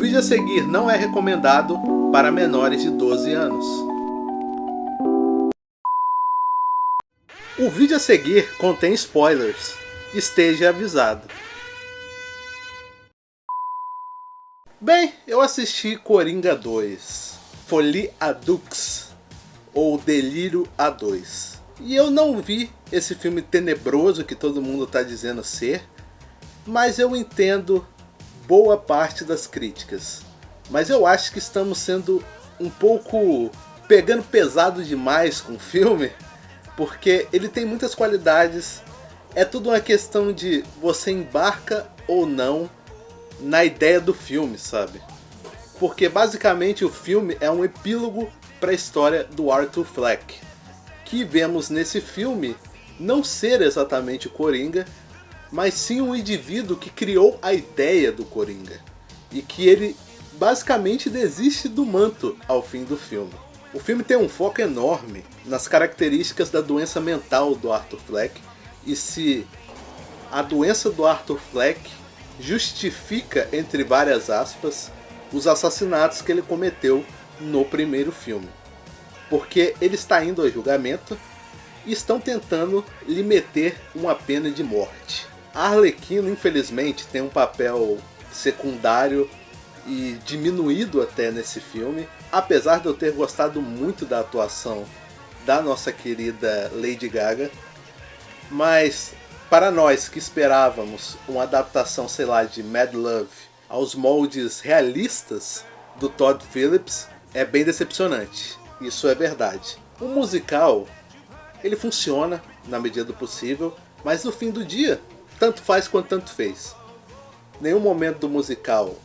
vídeo a seguir não é recomendado para menores de 12 anos. O vídeo a seguir contém spoilers. Esteja avisado. Bem, eu assisti Coringa 2, Folie à Deux, ou Delírio a 2. E eu não vi esse filme tenebroso que todo mundo está dizendo ser, mas eu entendo boa parte das críticas. Mas eu acho que estamos sendo um pouco pegando pesado demais com o filme, porque ele tem muitas qualidades. É tudo uma questão de você embarca ou não na ideia do filme, sabe? Porque basicamente o filme é um epílogo para a história do Arthur Fleck, que vemos nesse filme não ser exatamente o Coringa, mas sim um indivíduo que criou a ideia do Coringa, e que ele basicamente desiste do manto ao fim do filme. O filme tem um foco enorme nas características da doença mental do Arthur Fleck, e se a doença do Arthur Fleck justifica, entre várias aspas, os assassinatos que ele cometeu no primeiro filme. Porque ele está indo ao julgamento e estão tentando lhe meter uma pena de morte. A Arlequina, infelizmente, tem um papel secundário e diminuído até nesse filme, apesar de eu ter gostado muito da atuação da nossa querida Lady Gaga. Mas para nós que esperávamos uma adaptação, sei lá, de Mad Love aos moldes realistas do Todd Phillips, é bem decepcionante. Isso é verdade. O musical, ele funciona na medida do possível, mas no fim do dia, tanto faz quanto tanto fez. Nenhum momento do musical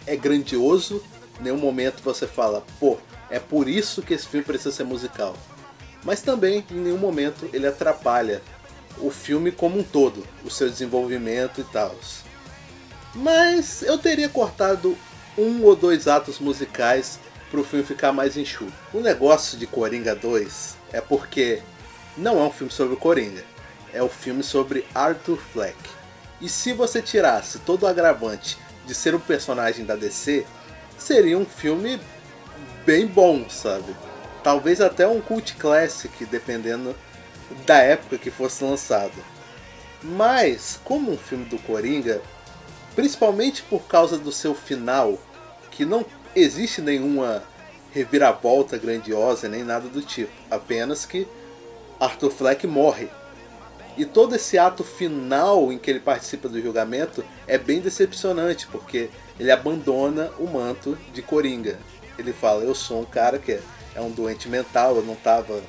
é grandioso, nenhum momento você fala, pô, é por isso que esse filme precisa ser musical. Mas também, em nenhum momento, ele atrapalha o filme como um todo, o seu desenvolvimento e tal. Mas eu teria cortado 1 ou 2 atos musicais para o filme ficar mais enxuto. O negócio de Coringa 2 é porque não é um filme sobre o Coringa, é um filme sobre Arthur Fleck. E se você tirasse todo o agravante de ser um personagem da DC, seria um filme bem bom, sabe? Talvez até um cult classic, dependendo da época que fosse lançado. Mas, como um filme do Coringa, principalmente por causa do seu final, que não existe nenhuma reviravolta grandiosa nem nada do tipo, apenas que Arthur Fleck morre. E todo esse ato final em que ele participa do julgamento é bem decepcionante, porque ele abandona o manto de Coringa. Ele fala, eu sou um cara que é um doente mental, eu não estava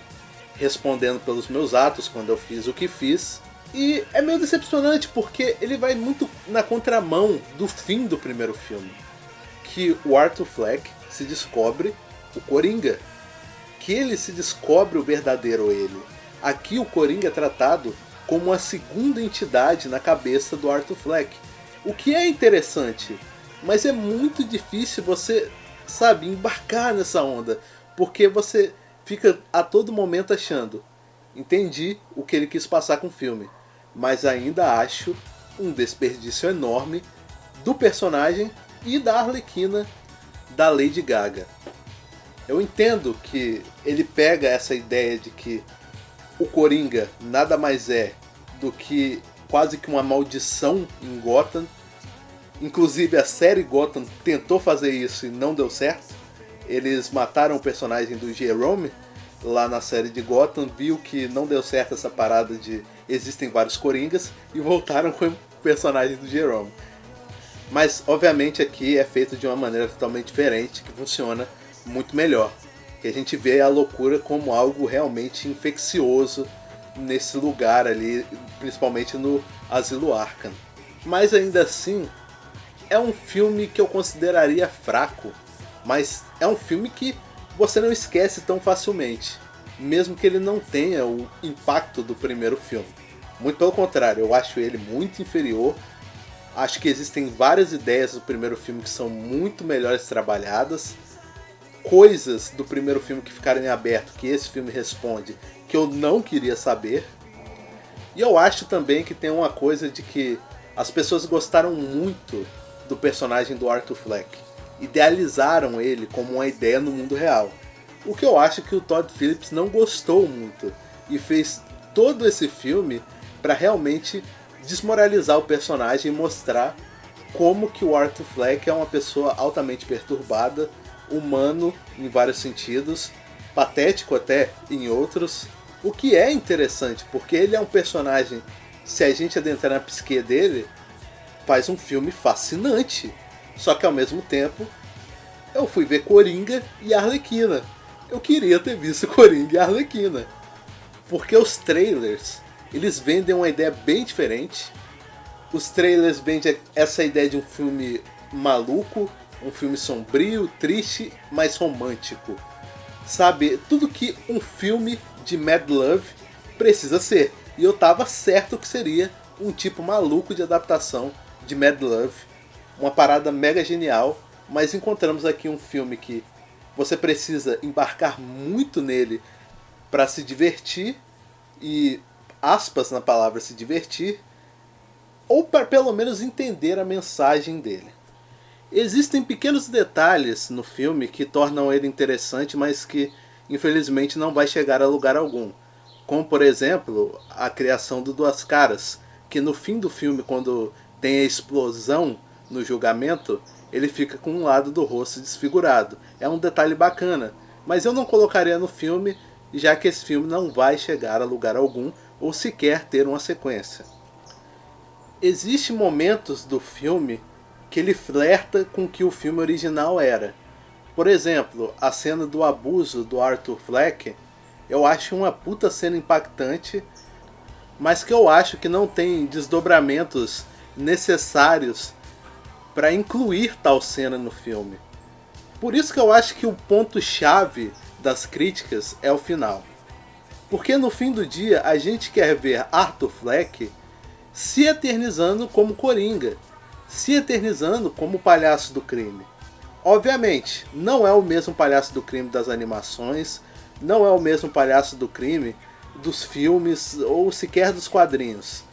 respondendo pelos meus atos quando eu fiz o que fiz. E é meio decepcionante porque ele vai muito na contramão do fim do primeiro filme, que o Arthur Fleck se descobre o Coringa, que ele se descobre o verdadeiro ele. Aqui o Coringa é tratado como uma segunda entidade na cabeça do Arthur Fleck, o que é interessante, mas é muito difícil você, sabe, embarcar nessa onda, porque você fica a todo momento achando, entendi o que ele quis passar com o filme, mas ainda acho um desperdício enorme do personagem e da Arlequina da Lady Gaga. Eu entendo que ele pega essa ideia de que o Coringa nada mais é do que quase que uma maldição em Gotham. Inclusive a série Gotham tentou fazer isso e não deu certo. Eles mataram o personagem do Jerome lá na série de Gotham, viu que não deu certo essa parada de existem vários Coringas e voltaram com o personagem do Jerome. Mas obviamente aqui é feito de uma maneira totalmente diferente, que funciona muito melhor. Que a gente vê a loucura como algo realmente infeccioso nesse lugar ali, principalmente no Asilo Arkham. Mas ainda assim, é um filme que eu consideraria fraco, mas é um filme que você não esquece tão facilmente, mesmo que ele não tenha o impacto do primeiro filme. Muito pelo contrário, eu acho ele muito inferior. Acho que existem várias ideias do primeiro filme que são muito melhores trabalhadas. Coisas do primeiro filme que ficaram em aberto, que esse filme responde, que eu não queria saber. E eu acho também que tem uma coisa de que as pessoas gostaram muito do personagem do Arthur Fleck. idealizaram ele como uma ideia no mundo real. O que eu acho que o Todd Phillips não gostou muito e fez todo esse filme para realmente desmoralizar o personagem e mostrar como que o Arthur Fleck é uma pessoa altamente perturbada, humano em vários sentidos, patético até em outros, o que é interessante, porque ele é um personagem, se a gente adentrar na psique dele, faz um filme fascinante. Só que ao mesmo tempo, eu fui ver Coringa e Arlequina. Eu queria ter visto Coringa e Arlequina. Porque os trailers, eles vendem uma ideia bem diferente. Os trailers vendem essa ideia de um filme maluco, um filme sombrio, triste, mas romântico. Sabe, tudo que um filme de Mad Love precisa ser. E eu tava certo que seria um tipo maluco de adaptação de Mad Love. Uma parada mega genial, mas encontramos aqui um filme que você precisa embarcar muito nele para se divertir, e aspas na palavra se divertir, ou para pelo menos entender a mensagem dele. Existem pequenos detalhes no filme que tornam ele interessante, mas que infelizmente não vai chegar a lugar algum. Como por exemplo, a criação do Duas Caras, que no fim do filme, quando tem a explosão no julgamento, ele fica com um lado do rosto desfigurado. É um detalhe bacana, mas eu não colocaria no filme, já que esse filme não vai chegar a lugar algum ou sequer ter uma sequência. Existem momentos do filme que ele flerta com o que o filme original era. Por exemplo, a cena do abuso do Arthur Fleck, eu acho uma puta cena impactante, mas que eu acho que não tem desdobramentos necessários para incluir tal cena no filme. Por isso que eu acho que o ponto-chave das críticas é o final. Porque no fim do dia a gente quer ver Arthur Fleck se eternizando como Coringa, se eternizando como o palhaço do crime. Obviamente, não é o mesmo palhaço do crime das animações, não é o mesmo palhaço do crime dos filmes ou sequer dos quadrinhos.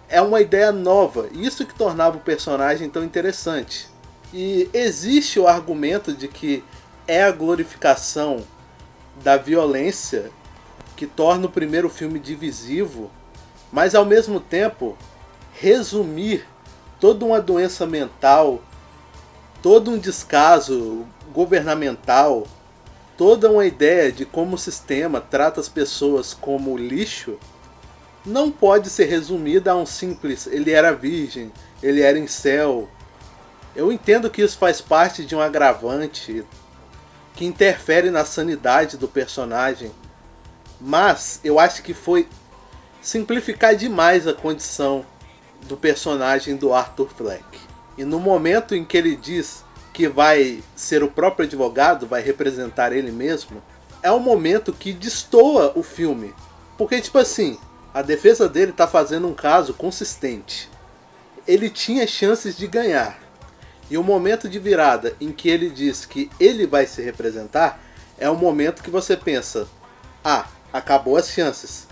É uma ideia nova, isso que tornava o personagem tão interessante. E existe o argumento de que é a glorificação da violência que torna o primeiro filme divisivo, mas ao mesmo tempo resumir toda uma doença mental, todo um descaso governamental, toda uma ideia de como o sistema trata as pessoas como lixo, não pode ser resumida a um simples ele era virgem, ele era incel. Eu entendo que isso faz parte de um agravante que interfere na sanidade do personagem, mas eu acho que foi simplificar demais a condição do personagem do Arthur Fleck. E no momento em que ele diz que vai ser o próprio advogado, vai representar ele mesmo, é um momento que destoa o filme. Porque, tipo assim, a defesa dele está fazendo um caso consistente. Ele tinha chances de ganhar. E o momento de virada em que ele diz que ele vai se representar é o momento que você pensa: ah, acabou as chances.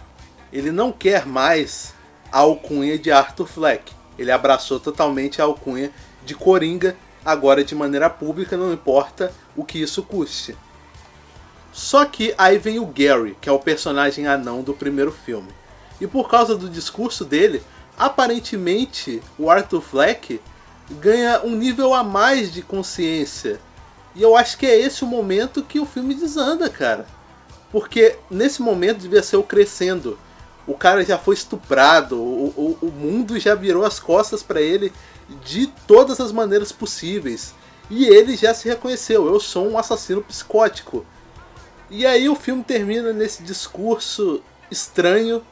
Ele não quer mais a alcunha de Arthur Fleck. Ele abraçou totalmente a alcunha de Coringa, agora de maneira pública, não importa o que isso custe. Só que aí vem o Gary, que é o personagem anão do primeiro filme. E por causa do discurso dele, aparentemente o Arthur Fleck ganha um nível a mais de consciência. E eu acho que é esse o momento que o filme desanda, cara. Porque nesse momento devia ser o crescendo. O cara já foi estuprado, o mundo já virou as costas para ele de todas as maneiras possíveis. E ele já se reconheceu: eu sou um assassino psicótico. E aí o filme termina nesse discurso estranho,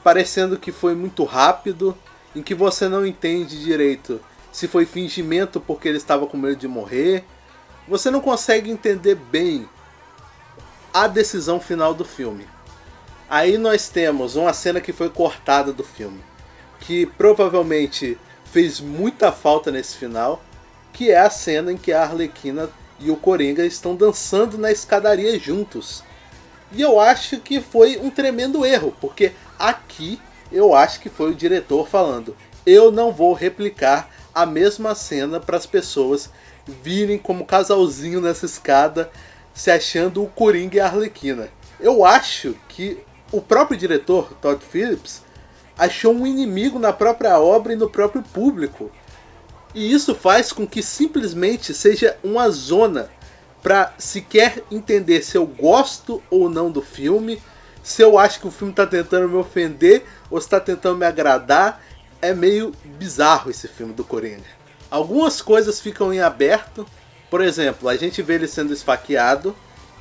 parecendo que foi muito rápido, em que você não entende direito se foi fingimento porque ele estava com medo de morrer. Você não consegue entender bem a decisão final do filme. Aí nós temos uma cena que foi cortada do filme, que provavelmente fez muita falta nesse final, que é a cena em que a Arlequina e o Coringa estão dançando na escadaria juntos. E eu acho que foi um tremendo erro, porque aqui eu acho que foi o diretor falando: eu não vou replicar a mesma cena para as pessoas virem como casalzinho nessa escada, se achando o Coringa e a Arlequina. Eu acho que o próprio diretor, Todd Phillips, achou um inimigo na própria obra e no próprio público. E isso faz com que simplesmente seja uma zona para sequer entender se eu gosto ou não do filme, se eu acho que o filme está tentando me ofender ou está tentando me agradar. É meio bizarro esse filme do Coringa. Algumas coisas ficam em aberto. Por exemplo, a gente vê ele sendo esfaqueado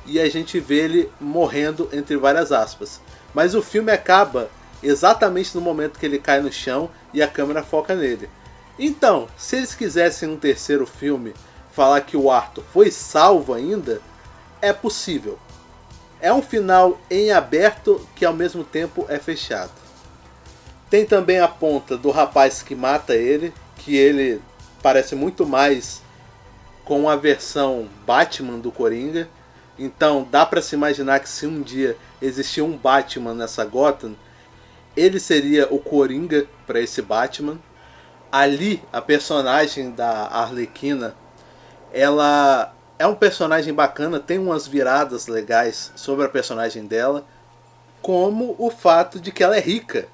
e a gente vê ele morrendo, entre várias aspas. Mas o filme acaba exatamente no momento que ele cai no chão e a câmera foca nele. Então, se eles quisessem um terceiro filme falar que o Arthur foi salvo ainda, é possível. É um final em aberto que ao mesmo tempo é fechado. Tem também a ponta do rapaz que mata ele, que ele parece muito mais com a versão Batman do Coringa. Então dá pra se imaginar que se um dia existir um Batman nessa Gotham, ele seria o Coringa para esse Batman. Ali, a personagem da Arlequina, ela é um personagem bacana, tem umas viradas legais sobre a personagem dela, como o fato de que ela é rica,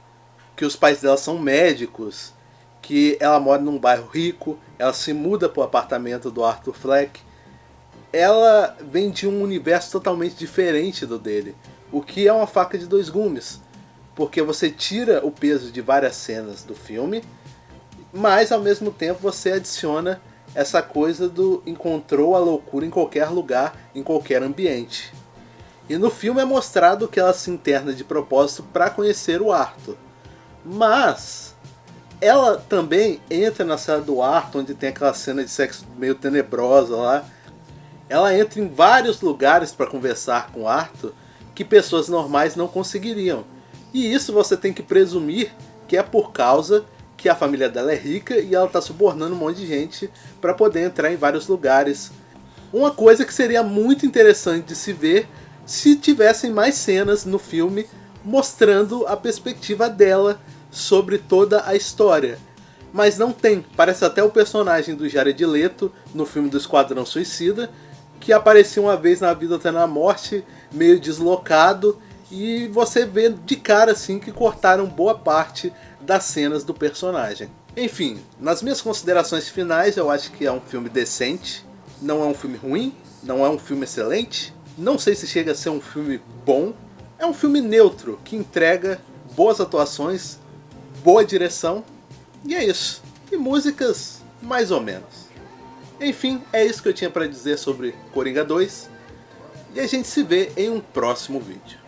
que os pais dela são médicos, que ela mora num bairro rico, ela se muda para o apartamento do Arthur Fleck. Ela vem de um universo totalmente diferente do dele, o que é uma faca de dois gumes, porque você tira o peso de várias cenas do filme, mas ao mesmo tempo você adiciona essa coisa do encontrou a loucura em qualquer lugar, em qualquer ambiente. E no filme é mostrado que ela se interna de propósito para conhecer o Arthur. Mas ela também entra na cela do Arthur, onde tem aquela cena de sexo meio tenebrosa lá. Ela entra em vários lugares para conversar com o Arthur que pessoas normais não conseguiriam. E isso você tem que presumir que é por causa que a família dela é rica e ela está subornando um monte de gente para poder entrar em vários lugares. Uma coisa que seria muito interessante de se ver se tivessem mais cenas no filme mostrando a perspectiva dela sobre toda a história. Mas não tem. Parece até o personagem do Jared Leto no filme do Esquadrão Suicida, que aparecia uma vez na vida até na morte, meio deslocado, e você vê de cara assim que cortaram boa parte das cenas do personagem. Enfim, nas minhas considerações finais, eu acho que é um filme decente, não é um filme ruim, não é um filme excelente, não sei se chega a ser um filme bom, é um filme neutro, que entrega boas atuações, boa direção, e é isso. E músicas, mais ou menos. Enfim, é isso que eu tinha para dizer sobre Coringa 2, e a gente se vê em um próximo vídeo.